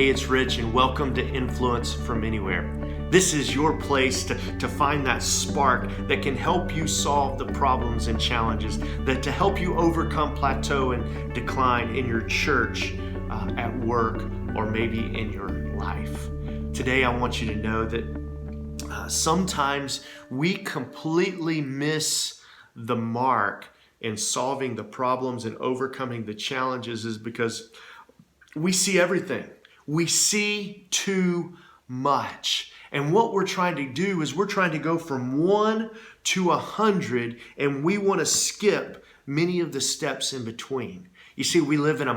Hey, it's Rich, and welcome to Influence from Anywhere. This is your place to find that spark that can help you solve the problems and challenges, that to help you overcome plateau and decline in your church, at work, or maybe in your life. Today, I want you to know that sometimes we completely miss the mark in solving the problems and overcoming the challenges is because we see everything. We see too much. And what we're trying to do is we're trying to go from 1 to 100, and we want to skip many of the steps in between. You see, we live in a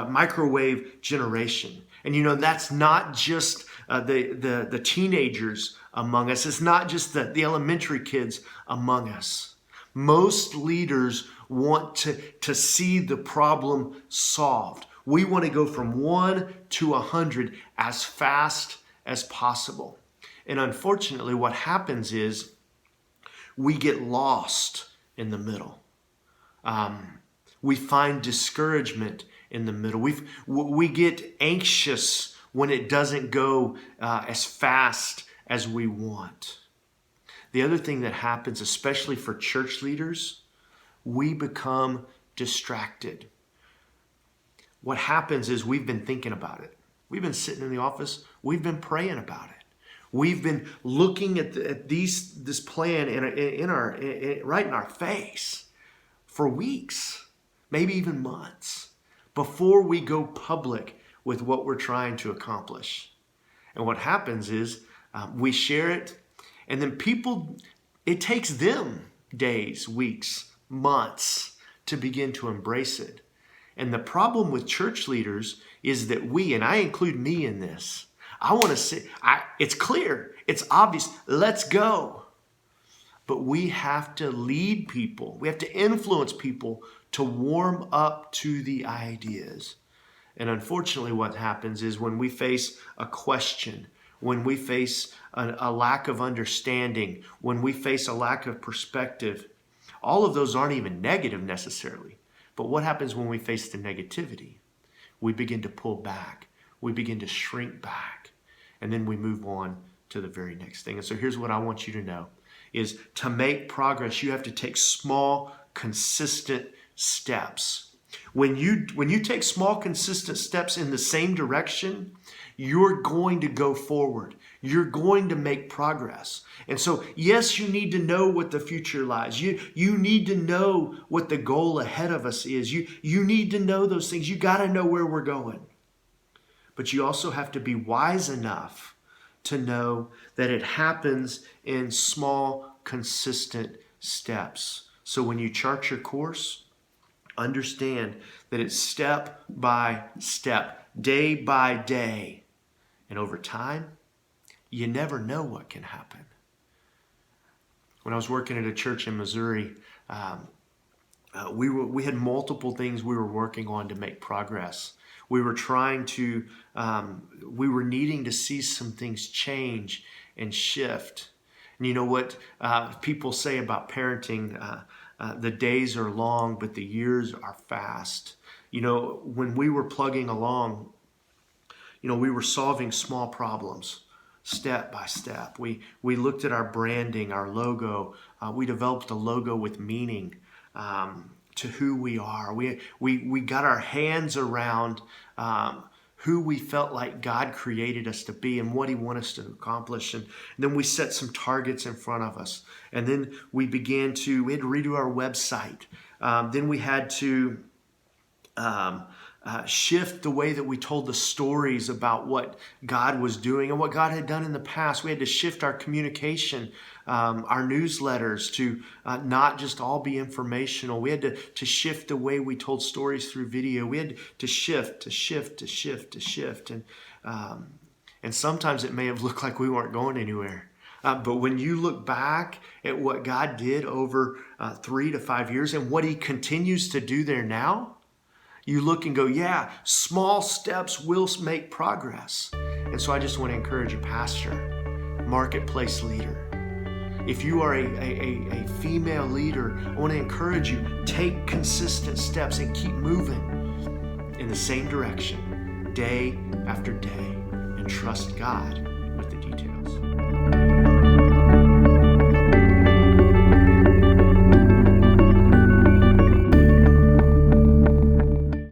microwave generation. And you know, that's not just the teenagers among us. It's not just the elementary kids among us. Most leaders want to see the problem solved. We want to go from 1 to 100 as fast as possible. And unfortunately, what happens is we get lost in the middle. We find discouragement in the middle. We get anxious when it doesn't go as fast as we want. The other thing that happens, especially for church leaders, we become distracted. What happens is we've been thinking about it. We've been sitting in the office. We've been praying about it. We've been looking at this plan right in our face for weeks, maybe even months, before we go public with what we're trying to accomplish. And what happens is we share it, and then it takes them days, weeks, months to begin to embrace it. And the problem with church leaders is that we, and I include me in this, I want to say, it's clear, it's obvious, let's go. But we have to lead people, we have to influence people to warm up to the ideas. And unfortunately, what happens is when we face a question, when we face a lack of understanding, when we face a lack of perspective, all of those aren't even negative necessarily. But what happens when we face the negativity? We begin to pull back. We begin to shrink back. And then we move on to the very next thing. And so here's what I want you to know is to make progress, you have to take small, consistent steps. When you take small, consistent steps in the same direction, you're going to go forward. You're going to make progress. And so, yes, you need to know what the future lies. You need to know what the goal ahead of us is. You need to know those things. You got to know where we're going. But you also have to be wise enough to know that it happens in small, consistent steps. So when you chart your course, understand that it's step by step, day by day. And over time, you never know what can happen. When I was working at a church in Missouri, we had multiple things we were working on to make progress. We were needing to see some things change and shift. And you know what people say about parenting, the days are long, but the years are fast. You know, when we were plugging along, we were solving small problems step by step. We looked at our branding, our logo. We developed a logo with meaning to who we are. We got our hands around who we felt like God created us to be and what He wanted us to accomplish. And then we set some targets in front of us. And then we had to redo our website. Then we had to shift the way that we told the stories about what God was doing and what God had done in the past. We had to shift our communication, our newsletters to not just all be informational. We had to shift the way we told stories through video. We had to shift. And sometimes it may have looked like we weren't going anywhere. But when you look back at what God did over 3 to 5 years and what He continues to do there now, you look and go, yeah, small steps will make progress. And so I just want to encourage you, pastor, marketplace leader. If you are a female leader, I want to encourage you, take consistent steps and keep moving in the same direction. day after day and trust God with the details.